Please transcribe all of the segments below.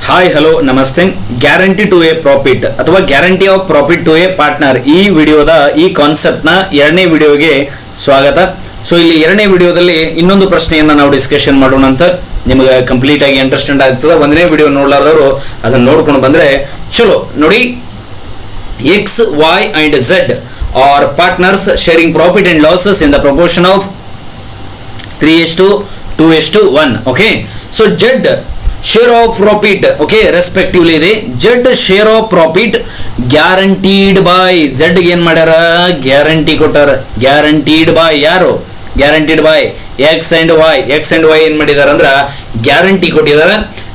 Hi hello ನಮಸ್ತೆ. Guarantee to a profit ಅಥವಾ guarantee of profit to a partner ಈ ವಿಡಿಯೋದ ಈ ಕಾನ್ಸೆಪ್ಟ್ನ ಎರಡನೇ ವಿಡಿಯೋಗೆ ಸ್ವಾಗತ. ಸೊ ಇಲ್ಲಿ ಎರಡನೇ ವಿಡಿಯೋದಲ್ಲಿ ಇನ್ನೊಂದು ಪ್ರಶ್ನೆಯನ್ನ ನಾವು ಡಿಸ್ಕಷನ್ ಮಾಡೋಣ ಅಂತ. ನಿಮಗೆ ಕಂಪ್ಲೀಟ್ ಆಗಿ ಅಂಡರ್ಸ್ಟ್ಯಾಂಡ್ ಆಗ್ತದೆ. ಒಂದನೇ ವಿಡಿಯೋ ನೋಡಲಾರ್ದವರು ಅದನ್ನ ನೋಡ್ಕೊಂಡು ಬಂದ್ರೆ ಚಲೋ. ನೋಡಿ, X Y and Z are partners sharing profit and losses in the proportion of 3:2:1. Okay, so Z share of profit, okay, respectively ಇದೆ. Z share of profit guaranteed by Z ಗೆ ಏನ್ ಮಾಡ್ಯಾರ, ಗ್ಯಾರಂಟಿ ಕೊಟ್ಟಾರ. ಗ್ಯಾರಂಟಿಡ್ ಬೈ ಯಾರು? Guaranteed by X and Y. X and Y ಏನ್ ಮಾಡಿದಾರ ಅಂದ್ರ guarantee ಕೊಟ್ಟಿದಾರ.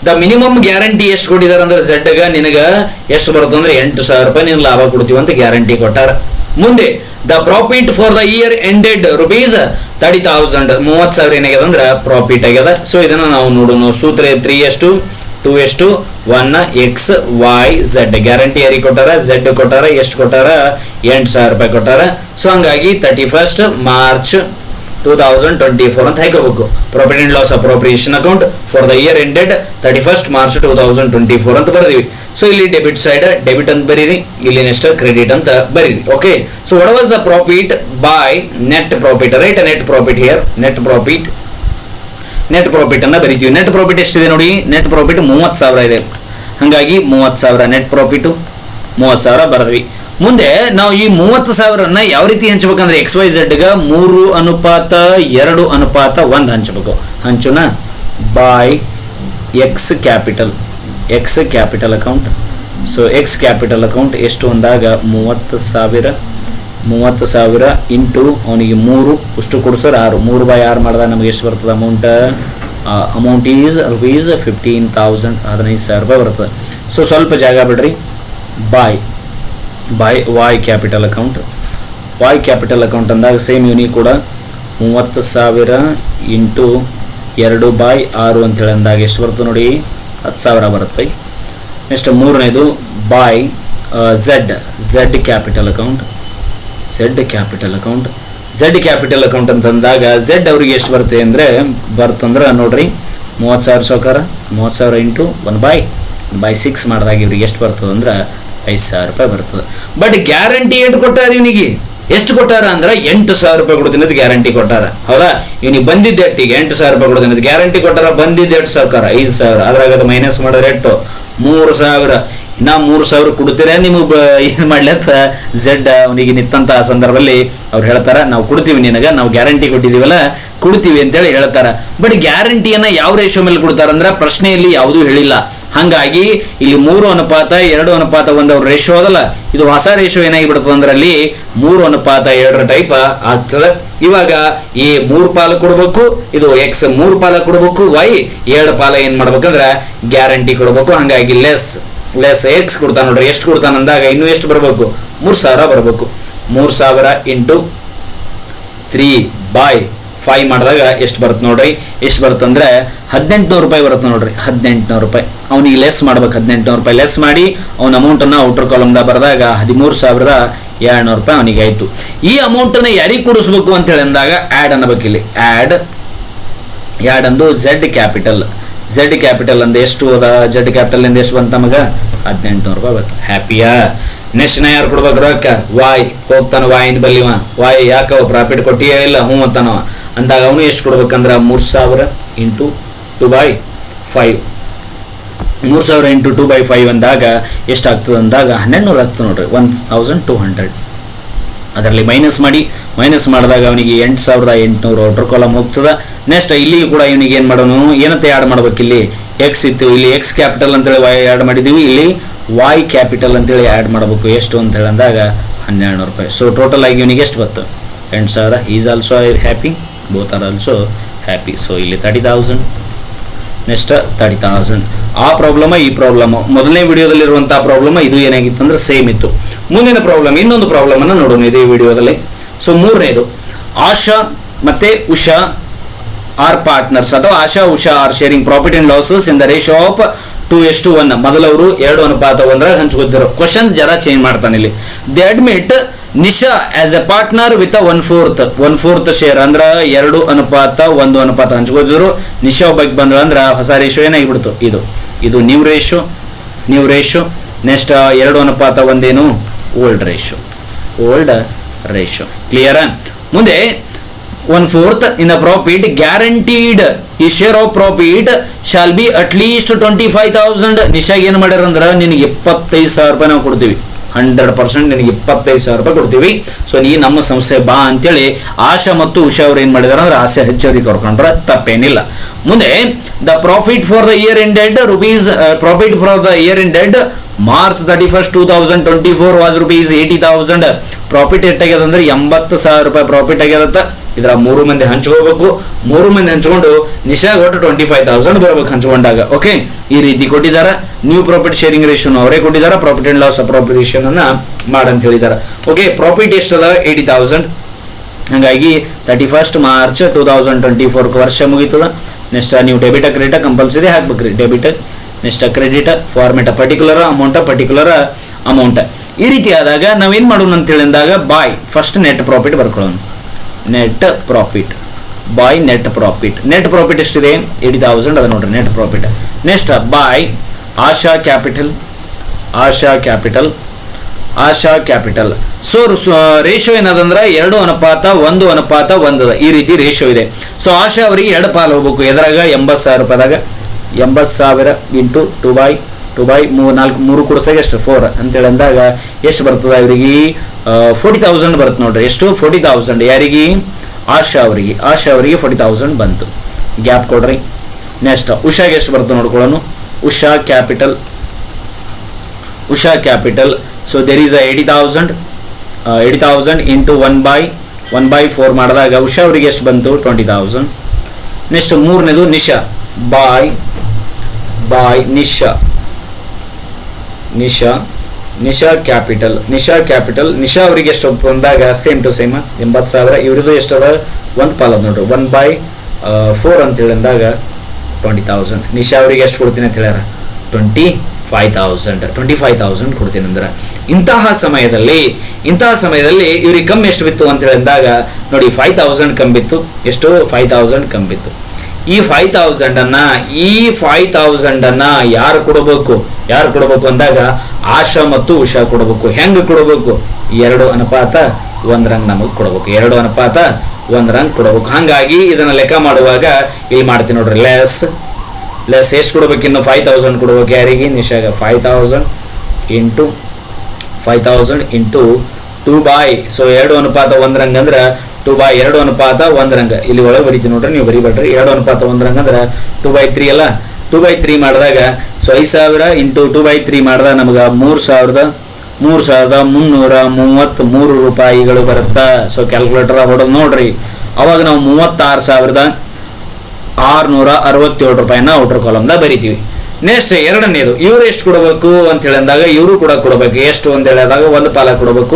ದ ಮಿನಿಮಮ್ ಗ್ಯಾರಂಟಿ ಎಷ್ಟು ಕೊಟ್ಟಿದಾರ ಅಂದ್ರೆ Z ಗ ನಿನಗ ಎಷ್ಟು ಬರುತ್ತೆ ಅಂದ್ರೆ 8,000 ರೂಪಾಯಿ ನೀನು ಲಾಭ ಕೊಡ್ತೀವಿ ಅಂತ ಗ್ಯಾರಂಟಿ ಕೊಟ್ಟಾರ. ಮುಂದೆ the profit for the year ended rupees 30,000, 30,000 ಏನಾಗ್ಯದ ಅಂದ್ರೆ ಪ್ರಾಫಿಟ್ ಆಗ್ಯದ. ಸೊ ಇದನ್ನ ನಾವು ನೋಡೋಣ. ಸೂತ್ರ 3:2:1 ಎಕ್ಸ್ ವೈ ಝೆಡ್. ಗ್ಯಾರಂಟಿ ಯಾರಿಗೆ ಕೊಟ್ಟಾರ? ಝೆಡ್ ಕೊಟ್ಟಾರ. ಎಷ್ಟು ಕೊಟ್ಟಾರ? 8,000 ರೂಪಾಯಿ ಕೊಟ್ಟಾರ. ಸೊ ಹಂಗಾಗಿ 31st March 2024 ಅಂತ ಹಾಕೋಬೇಕು. Profit and loss appropriation account for the year ended 31st March 2024 ಅಂತ ಬರೆದಿವಿ. ಸೊ ಇಲ್ಲಿ ಡೆಬಿಟ್ ಸೈಡ್ ಡೆಬಿಟ್ ಅಂತ ಬರೀರಿ, ಇಲ್ಲಿ ನೆಕ್ಸ್ಟ್ ಕ್ರೆಡಿಟ್ ಅಂತ ಬರೀರಿ. Okay, so what was the profit by net profit, right? Net profit here, net profit ಅನ್ನ ಬರೀತೀವಿ. Net profit ಎಷ್ಟಿದೆ ನೋಡಿ? ನೆಟ್ ಪ್ರಾಫಿಟ್ 30,000 ಇದೆ. ಹಾಗಾಗಿ 30,000 ನೆಟ್ ಪ್ರಾಫಿಟ್ 30,000 ಬರದ್ವಿ. ಮುಂದೆ ನಾವು ಈ 30,000 ಯಾವ ರೀತಿ ಹಂಚಬೇಕಂದ್ರೆ XYZ ಗ 3:2:1 ಹಂಚಬೇಕು. ಹಂಚುನ by X capital account. So X capital account ಎಷ್ಟು ಅಂದಾಗ 30,000 ಇಂಟು ಅವನಿಗೆ 3 ಅಷ್ಟು ಕೊಡ್ಸರ್ 6, 3/6 ಮಾಡಿದಾಗ ನಮಗೆ ಎಷ್ಟು ಬರ್ತದೆ ಅಮೌಂಟ್ ಈಸ್ ರುಪೀಸ್ 15,000, 15,000 ರೂಪಾಯಿ ಬರ್ತದೆ. ಸೊ ಸ್ವಲ್ಪ ಜಾಗ ಬಿಡ್ರಿ. By Y capital account. Y capital account ಅಂದಾಗ ಸೇಮ್ ಯೂನಿ ಕೂಡ 30,000 ಇಂಟು 2/6 ಅಂತ ಹೇಳಿ ಅಂದಾಗ ಎಷ್ಟು ಬರ್ತದೆ ನೋಡಿ? 10,000 ಬರುತ್ತೆ. ನೆಕ್ಸ್ಟ್ ಮೂರನೇದು by Z capital account. Z capital account ಅಂತಂದಾಗ ಝೆಡ್ ಅವ್ರಿಗೆ ಎಷ್ಟು ಬರುತ್ತೆ ಅಂದರೆ ನೋಡ್ರಿ 30,000 ಸೌಕಾರ 30,000 ಇಂಟು 1/6 ಮಾಡಿದಾಗ ಇವ್ರಿಗೆ ಎಷ್ಟು ಬರ್ತದೆ ಅಂದ್ರೆ 5,000 ರೂಪಾಯಿ ಬರ್ತದೆ. ಬಟ್ ಗ್ಯಾರಂಟಿ ಎಷ್ಟು ಕೊಟ್ಟಾರ ಇವನಿಗೆ? ಎಷ್ಟು ಕೊಟ್ಟಾರ ಅಂದ್ರೆ 8,000 ರೂಪಾಯಿ ಕೊಡ್ತೀನಿ ಅಂತ ಗ್ಯಾರಂಟಿ ಕೊಟ್ಟಾರ. ಹೌದಾ? ಇವನಿಗೆ ಬಂದಿದ್ದ ಎಟ್ಟಿಗೆ 8,000 ರೂಪಾಯಿ ಕೊಡ್ತೀನಿ ಅಂತ ಗ್ಯಾರಂಟಿ ಕೊಟ್ಟಾರ. ಬಂದಿದ್ದ 8,000 5,000, ಅದ್ರಾಗ ಅದು ಮೈನಸ್ ಮಾಡೋರು ಎಷ್ಟು? 3,000. ಇನ್ನ 3,000 ಕೊಡ್ತೀರಾ ನಿಮಗೆ ಏನ್ ಮಾಡ್ಲತ್ತ ಝೆಡ್ ಅವನಿಗೆ ನಿಂತ ಸಂದರ್ಭದಲ್ಲಿ ಅವ್ರು ಹೇಳ್ತಾರ, ನಾವು ಕೊಡ್ತೀವಿ ನಿನಗ, ನಾವು ಗ್ಯಾರಂಟಿ ಕೊಟ್ಟಿದೀವಲ್ಲ ಕೊಡ್ತೀವಿ ಅಂತೇಳಿ ಹೇಳ್ತಾರ. ಬಟ್ ಗ್ಯಾರಂಟಿಯನ್ನ ಯಾವ ರೇಷಿಯೋ ಮೇಲೆ ಕೊಡ್ತಾರ ಅಂದ್ರೆ ಪ್ರಶ್ನೆಯಲ್ಲಿ ಯಾವುದೂ ಹೇಳಿಲ್ಲ. ಹಂಗಾಗಿ ಇಲ್ಲಿ 3:2:1 ಅವ್ರ ರೇಷಿಯೋ ಅದಲ್ಲ, ಇದು ಹೊಸ ರೇಷಿಯೋ ಏನಾಗಿಬಿಡ್ತದೆ ಅಂದ್ರೆ ಅಲ್ಲಿ 3:2 ಟೈಪ್ ಆಗ್ತದೆ. ಇವಾಗ ಈ 3 ಪಾಲು ಕೊಡ್ಬೇಕು, ಇದು ಎಕ್ಸ್ 3 ಪಾಲ ಕೊಡ್ಬೇಕು, ವೈ 2 ಪಾಲ ಏನ್ ಮಾಡ್ಬೇಕಂದ್ರೆ ಗ್ಯಾರಂಟಿ ಕೊಡ್ಬೇಕು. ಹಂಗಾಗಿ ಲೆಸ್ ಎಕ್ಸ್ ಕೊಡ್ತಾನ ನೋಡ್ರಿ. ಎಷ್ಟು ಕೊಡ್ತಾನ ಅಂದಾಗ ಇನ್ನು ಎಷ್ಟು ಬರ್ಬೇಕು? 3,000 ಬರ್ಬೇಕು. 3,000 ಇಂಟು 3/5 ಮಾಡಿದಾಗ ಎಷ್ಟು ಬರುತ್ತೆ ನೋಡ್ರಿ? ಎಷ್ಟು ಬರುತ್ತಂದ್ರೆ 1,800 ರೂಪಾಯಿ ಬರುತ್ತೆ ನೋಡ್ರಿ. 1,800 ರೂಪಾಯಿ ಅವನಿಗೆ ಲೆಸ್ ಮಾಡ್ಬೇಕು. 1,800 ರೂಪಾಯಿ ಲೆಸ್ ಮಾಡಿ ಅವನ ಅಮೌಂಟ್ ಅನ್ನ ಔಟರ್ ಕಾಲಮ್ದಾಗ ಬರೆದಾಗ 13,200 ರೂಪಾಯಿ ಅವನಿಗೆ ಆಯ್ತು. ಈ ಅಮೌಂಟ್ ಅನ್ನ ಯಾರಿಗೆ ಕೂಡಿಸ್ಬೇಕು ಅಂತ ಹೇಳಿ ಅಂದಾಗ ಆಡ್ ಅನ್ನಬೇಕು. ಇಲ್ಲಿ ಆಡ್ ಅಂದು ಝೆಡ್ ಕ್ಯಾಪಿಟಲ್ ಅಂದ ಎಷ್ಟು ಅದ? ಝೆಡ್ ಕ್ಯಾಪಿಟಲ್ ಇಂದ ಎಷ್ಟು ಬಂತ ನಮಗ? 1,800 ರೂಪಾಯಿ ಬಂತು. ಹ್ಯಾಪಿಯಾ? ನೆಕ್ಸ್ಟ್ ನಾ ಯಾರು ಕೊಡ್ಬೇಕು ರೊಕ್ಕ? ವಾಯ್ ಹೋಗ್ತಾನ. ವಾಯಿನ ಬಲ್ಲಿವ ವಾಯ್ ಯಾಕವ ಪ್ರಾಫಿಟ್ ಕೊಟ್ಟಿಯೇ ಇಲ್ಲ? ಹ್ಞೂ ಅಂತಾನವ ಅಂದಾಗ ಅವನು ಎಷ್ಟು ಕೊಡ್ಬೇಕಂದ್ರ 3,000 ಇಂಟು 2/5. 3,000 ಇಂಟು 2/5 ಅಂದಾಗ ಎಷ್ಟಾಗ್ತದೆ ಅಂದಾಗ 1,100 ಆಗ್ತದೆ ನೋಡ್ರಿ. 1,200 ಅದರಲ್ಲಿ ಮೈನಸ್ ಮಾಡಿದಾಗ ಅವನಿಗೆ 8,800 ಔಟರ್ ಕಾಲಮ್ ಹೋಗ್ತದೆ. ನೆಕ್ಸ್ಟ್ ಇಲ್ಲಿ ಕೂಡ ಇವನಿಗೆ ಏನ್ ಮಾಡೋನು? ಏನಂತ ಆ್ಯಡ್ ಮಾಡ್ಬೇಕು? ಇಲ್ಲಿ ಎಕ್ಸ್ ಇತ್ತು, ಇಲ್ಲಿ ಎಕ್ಸ್ ಕ್ಯಾಪಿಟಲ್ ಅಂತೇಳಿ ವೈ ಆ್ಯಡ್ ಮಾಡಿದೀವಿ, ಇಲ್ಲಿ ವೈ ಕ್ಯಾಪಿಟಲ್ ಅಂತೇಳಿ ಆ್ಯಡ್ ಮಾಡಬೇಕು. ಎಷ್ಟು ಅಂತ ಹೇಳಿ ಅಂದಾಗ 1,200 ರೂಪಾಯಿ. ಸೊ ಟೋಟಲ್ ಆಗಿ ಇವನಿಗೆ ಎಷ್ಟು ಬತ್ತು? 8,000. Is also happy, both are also happy. So ಇಲ್ಲಿ 30,000, ನೆಕ್ಸ್ಟ್ 30,000. ಆ ಪ್ರಾಬ್ಲಮ್ ಈ ಪ್ರಾಬ್ಲಮ್ ಮೊದಲನೇ ವಿಡಿಯೋದಲ್ಲಿರುವಂತಹ ಪ್ರಾಬ್ಲಮ್ ಇದು ಏನಾಗಿತ್ತು ಅಂದ್ರೆ ಸೇಮ್ ಇತ್ತು. ಮುಂದಿನ ಪ್ರಾಬ್ಲಮ್ ಇನ್ನೊಂದು ಪ್ರಾಬ್ಲಮ್ ಅನ್ನು ನೋಡೋಣ ಇದೇ ವಿಡಿಯೋದಲ್ಲಿ. ಸೊ ಮೂರನೇದು, ಆಶಾ ಮತ್ತೆ ಉಷಾ ಆರ್ ಪಾರ್ಟ್ನರ್ಸ್ ಅಥವಾ Asha Usha are sharing profit and losses in the ratio of 2:1. ಮೊದಲವರು 2:1 ಹಂಚ್ಕೋತಿದ್ರು. ಕ್ವಶನ್ ಜರ ಚೇಂಜ್ ಮಾಡ್ತಾನೆ ಇಲ್ಲಿ. They admit Nisha as a partner with 1/4 share ಅಂದ್ರ 2:1 ಹಂಚ್ಕೋತಿದ್ರು. ನಿಶಾ ಒಬ್ಬಕ್ಕೆ ಬಂದ್ರ ಅಂದ್ರ ಹೊಸ ರೇಷೋ ಏನಾಗಿಬಿಡ್ತು, ಇದು ನ್ಯೂ ರೇಷೋ. ನೆಕ್ಸ್ಟ್ 2:1 ಏನು, ಓಲ್ಡ್ ರೇಷೋ. ಕ್ಲಿಯರ್? ಮುಂದೆ 1/4 in the profit guaranteed. ಈ share of profit shall be at least 25,000. ನಿಶಾಗ್ ಏನ್ ಮಾಡ್ಯಾರ ಅಂದ್ರ ನಿನಗೆ 25,000 ರೂಪಾಯಿ ನಾವು ಕೊಡ್ತೀವಿ. 100% ನಿನಗೆ 25,000 ರೂಪಾಯಿ ಕೊಡ್ತೀವಿ. ಸೊ ನೀ ನಮ್ಮ ಸಂಸ್ಥೆ ಬಾ ಅಂತೇಳಿ ಆಶಾ ಮತ್ತು ಉಷಾ ಅವ್ರು ಏನ್ ಮಾಡಿದಾರ ಅಂದ್ರೆ ಆಸೆ ಹೆಚ್ಚವರಿಗೆ ಕರ್ಕೊಂಡ್ರ ತಪ್ಪೇನಿಲ್ಲ. ಮುಂದೆ the profit for the year ended March 31st, 2024 was rupees 80,000. Profit ಎಷ್ಟಾಗ್ಯದ ಅಂದ್ರೆ 80,000 ರೂಪಾಯಿ ಪ್ರಾಫಿಟ್ ಆಗ್ಯದತ್ತ. ಇದ್ರ 3 ಮಂದಿ ಹಂಚ್ಕೋಬೇಕು. 3 ಮಂದಿ ಹಂಚ್ಕೊಂಡು ನಿಶಾಗ್ ಒಟ್ಟು 25,000 ಬರಬೇಕು ಹಂಚ್ಕೊಂಡಾಗ. ಓಕೆ, ಈ ರೀತಿ ಕೊಟ್ಟಿದಾರ. ನ್ಯೂ ಪ್ರಾಫಿಟ್ ಶೇರಿಂಗ್ ರೇಷನ್ ಅವರೇ ಕೊಟ್ಟಿದಾರ. ಪ್ರಾಫಿಟ್ ಅಂಡ್ ಲಾಸ್ ಅಪ್ರೋಪ್ರಿಯೇಷನ್ ಅನ್ನ ಮಾಡಂತ ಹೇಳಿದಾರ. Okay, profit ಎಷ್ಟದ 80,000. ಹಾಗಾಗಿ 31st March 2024 ವರ್ಷ ಮುಗೀತದ. ನೆಕ್ಸ್ಟ್ ನೀವು ಡೆಬಿಟ್ ಕ್ರೆಡಿಟ್ ಕಂಪಲ್ಸರಿ ಹಾಕ್ಬೇಕ್ರಿ. Debit next credit format particular amount. ಈ ರೀತಿ ಆದಾಗ ನಾವೇನ್ ಮಾಡೋಣ ಅಂತ ಹೇಳಿದಾಗ ಬಾಯ್ ಫಸ್ಟ್ ನೆಟ್ ಪ್ರಾಫಿಟ್ ಬರ್ಕೊಳ್ಳೋಣ. ನೆಟ್ ಪ್ರಾಫಿಟ್ ಎಷ್ಟಿದೆ 80,000 ಅದ ನೋಡ್ರಿ net profit. Next by Asha capital. So ratio ಏನದಂದ್ರೆ 2:1 ಈ ರೀತಿ ರೇಷೋ ಇದೆ. ಸೊ ಆಶಾ ಅವರಿಗೆ 2 ಪಾಲು ಹೋಗ್ಬೇಕು. ಎದ್ರಾಗ 80,000 ರೂಪಾಯಿದಾಗ 80,000 ಇಂಟು 2/3 ಕೊಡ್ಸಾಗ ಎಷ್ಟು 4 ಅಂತೇಳಿ ಅಂದಾಗ ಎಷ್ಟು ಬರ್ತದ ಇವರಿಗೆ 40,000 ಬರುತ್ತೆ ನೋಡ್ರಿ. ಎಷ್ಟು 40,000 ಯಾರಿಗೆ ಆಶಾ ಅವರಿಗೆ 40,000 ಬಂತು. ಗ್ಯಾಪ್ ಕೊಡ್ರಿ. ನೆಕ್ಸ್ಟ್ ಉಷಾಗೆ ಎಷ್ಟು ಬರ್ತದೆ ನೋಡ್ಕೊಳ್ಳೋಣ. Usha capital. So there is 80,000 into 1/4 ಮಾಡಿದಾಗ ಉಷಾ ಅವರಿಗೆ ಎಷ್ಟು ಬಂತು 20,000. ನೆಕ್ಸ್ಟ್ ಮೂರನೇದು ನಿಶಾ ಬಾಯ್ ನಿಶಾ ಕ್ಯಾಪಿಟಲ್. ನಿಶಾ ಅವರಿಗೆ ಎಷ್ಟು ಬಂದಾಗ ಸೇಮ್ ಟು ಸೇಮ್ 80,000. ಇವ್ರದ್ದು ಎಷ್ಟದ 1 ಪಾಲ್ ಅದ ನೋಡ್ರಿ 1/4 ಅಂತ ಹೇಳಿದಾಗ 20,000. ನಿಶಾ ಅವರಿಗೆ ಎಷ್ಟು ಕೊಡ್ತೀನಿ ಅಂತ ಹೇಳ್ಯಾರ 25,000 ಕೊಡ್ತೀನಿ ಅಂದ್ರೆ. ಇಂತಹ ಸಮಯದಲ್ಲಿ ಇವ್ರಿಗೆ ಕಮ್ಮಿ ಎಷ್ಟು ಬಿತ್ತು ಅಂತ ಹೇಳಿದಾಗ ನೋಡಿ 5,000 ಕಮ್ಮಿ ಬಿತ್ತು. ಎಷ್ಟು 5,000 ಕಮ್ಮಿ ಬಿತ್ತು. ಈ 5,000 ಅನ್ನ ಯಾರು ಕೊಡಬೇಕು ಅಂದಾಗ ಆಶಾ ಮತ್ತು ಉಷಾ ಕೊಡಬೇಕು. ಹೆಂಗ್ ಕೊಡಬೇಕು 2:1 ನಮಗೆ ಕೊಡಬೇಕು. 2:1 ಕೊಡಬೇಕು. ಹಾಗಾಗಿ ಇದನ್ನ ಲೆಕ್ಕ ಮಾಡುವಾಗ ಇಲ್ಲಿ ಮಾಡ್ತೀನಿ ನೋಡ್ರಿ. ಲೆಸ್ ಎಷ್ಟು ಕೊಡ್ಬೇಕು, ಇನ್ನು 5,000 ಕೊಡ್ಬೇಕು. ಯಾರಿಗೆ ನಿಶಾಗ 5,000 ಇಂಟು 2/. ಸೊ 2:1 ಅಂದ್ರೆ 2/2:1 ಇಲ್ಲಿ ಒಳಗೆ ಬರೀತೀನಿ ನೋಡ್ರಿ, ನೀವು ಬರಿಬೇಡ್ರಿ. 2:1 ಅಂದ್ರೆ 2/3 ಅಲ್ಲ. 2/3 ಮಾಡಿದಾಗ ಸೊ 5,000 ಇಂಟು 2/3 ಮಾಡಿದಾಗ ನಮಗೆ 3,333 ರೂಪಾಯಿಗಳು ಬರುತ್ತಾ. ಸೊ ಕ್ಯಾಲ್ಕುಲೇಟರ್ ಹೊಡೆದು ನೋಡ್ರಿ. ಅವಾಗ ನಾವು 36,667 ರೂಪಾಯಿನ ಔಟರ್ ಕಾಲಮ್ದಾಗ ಬರಿತೀವಿ. ನೆಕ್ಸ್ಟ್ ಎರಡನೇದು ಇವ್ರು ಎಷ್ಟು ಕೊಡಬೇಕು ಅಂತ ಹೇಳಿದಾಗ ಇವರು ಕೂಡ ಕೊಡಬೇಕು. ಎಷ್ಟು ಅಂತ ಹೇಳಿದಾಗ 1 ಪಾಲ ಕೊಡಬೇಕು.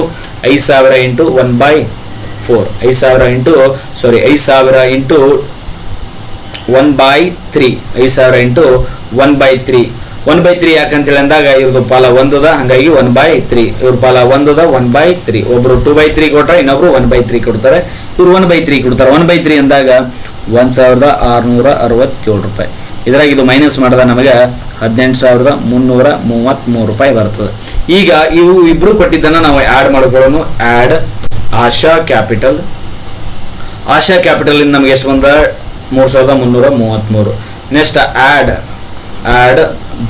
5,000 ಇಂಟು 1/4. 5,000 ಇಂಟು 1/3. 5,000 ಇಂಟು 1/3. 1/3 ಯಾಕಂತೇಳಿ ಅಂದಾಗ ಇವ್ರದ್ದು ಪಾಲ 1 ಹಂಗಾಗಿ 1/3. ಇವ್ರ ಪಾಲ 1/3. ಒಬ್ರು 2/3 ಕೊಟ್ರೆ ಇನ್ನೊಬ್ರು 1/3 ಕೊಡ್ತಾರೆ. ಇವ್ರು 1/3 ಕೊಡ್ತಾರೆ. 1/3 ಅಂದಾಗ 1,667 ರೂಪಾಯಿ. ಇದ್ರಾಗ ಇದು ಮೈನಸ್ ಮಾಡಿದ ನಮಗೆ 18,333 ರೂಪಾಯಿ ಬರ್ತದೆ. ಈಗ ಇವು ಇಬ್ರು ಕೊಟ್ಟಿದ್ದನ್ನ ನಾವು ಆಡ್ ಮಾಡ್ಕೊಳ್ಳೋಣ. ಆಡ್ ಆಶಾ ಕ್ಯಾಪಿಟಲ್ ಇಂದ ನಮಗೆ ಎಷ್ಟು ಬಂದ 3,333. Next add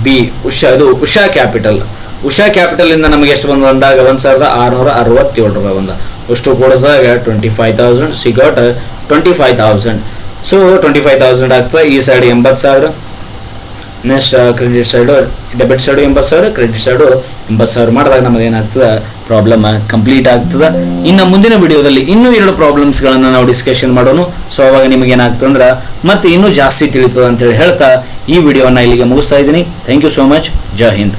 B Usha capital ಇಂದ ನಮಗೆ ಎಷ್ಟು ಬಂದ ಅಂದಾಗ 1,667 ರೂಪಾಯಿ ಬಂದ. ಅಷ್ಟು ಕೊಡಿಸಿದಾಗ 25,000 ಸಿಗೋಟ್ 25,000. ಸೊ 25,000 ಆಗ್ತದೆ. ಈ side 80,000. Next credit side debit side 80,000, credit side 80,000 ಮಾಡಿದಾಗ ನಮಗೆ ಏನಾಗ್ತದೆ ಪ್ರಾಬ್ಲಮ್ ಕಂಪ್ಲೀಟ್ ಆಗ್ತದೆ. ಇನ್ನು ಮುಂದಿನ ವಿಡಿಯೋದಲ್ಲಿ ಇನ್ನೂ 2 ಪ್ರಾಬ್ಲಮ್ಸ್ಗಳನ್ನು ನಾವು ಡಿಸ್ಕಷನ್ ಮಾಡೋಣ. ಸೊ ಅವಾಗ ನಿಮಗೆ ಏನಾಗ್ತದೆ ಅಂದ್ರೆ ಮತ್ತೆ ಇನ್ನೂ ಜಾಸ್ತಿ ತಿಳಿತದೆ ಅಂತೇಳಿ ಹೇಳ್ತಾ ಈ ವಿಡಿಯೋನ ಇಲ್ಲಿಗೆ ಮುಗಿಸ್ತಾ ಇದ್ದೀನಿ. Thank you so much. ಜೈ ಹಿಂದ್.